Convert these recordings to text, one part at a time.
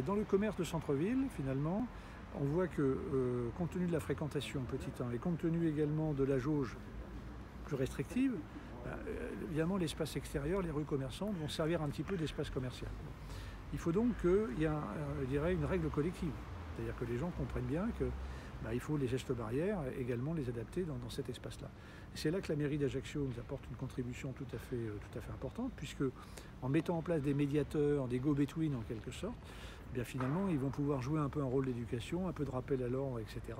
Dans le commerce de centre-ville, finalement, on voit que, compte tenu de la fréquentation petit 1 et compte tenu également de la jauge plus restrictive, évidemment l'espace extérieur, les rues commerçantes vont servir un petit peu d'espace commercial. Il faut donc qu'il y ait je dirais, une règle collective, c'est-à-dire que les gens comprennent bien que il faut les gestes barrières également les adapter dans cet espace-là. C'est là que la mairie d'Ajaccio nous apporte une contribution tout à fait importante, puisque en mettant en place des médiateurs, des go-between en quelque sorte, finalement ils vont pouvoir jouer un peu un rôle d'éducation, un peu de rappel à l'ordre, etc.,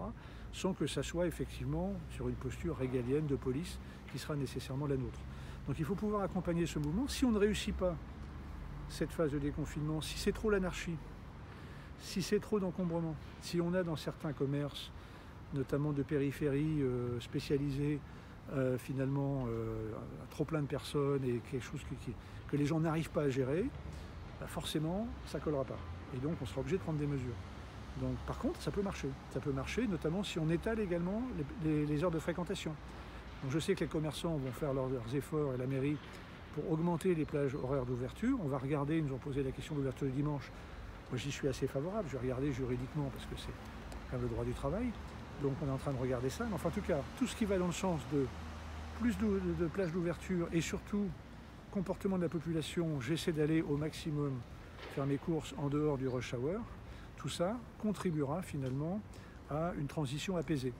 sans que ça soit effectivement sur une posture régalienne de police qui sera nécessairement la nôtre. Donc il faut pouvoir accompagner ce mouvement. Si on ne réussit pas cette phase de déconfinement, si c'est trop l'anarchie, si c'est trop d'encombrement, si on a dans certains commerces, notamment de périphérie spécialisés, finalement trop plein de personnes et quelque chose que les gens n'arrivent pas à gérer, forcément ça ne collera pas. Et donc on sera obligé de prendre des mesures. Donc par contre ça peut marcher. Ça peut marcher notamment si on étale également les heures de fréquentation. Donc je sais que les commerçants vont faire leurs efforts et la mairie pour augmenter les plages horaires d'ouverture. On va regarder, ils nous ont posé la question d'ouverture le dimanche. Moi j'y suis assez favorable, je vais regarder juridiquement parce que c'est quand même le droit du travail. Donc on est en train de regarder ça. Mais enfin en tout cas, tout ce qui va dans le sens de plus de plages d'ouverture et surtout comportement de la population, j'essaie d'aller au maximum faire mes courses en dehors du rush hour, tout ça contribuera finalement à une transition apaisée.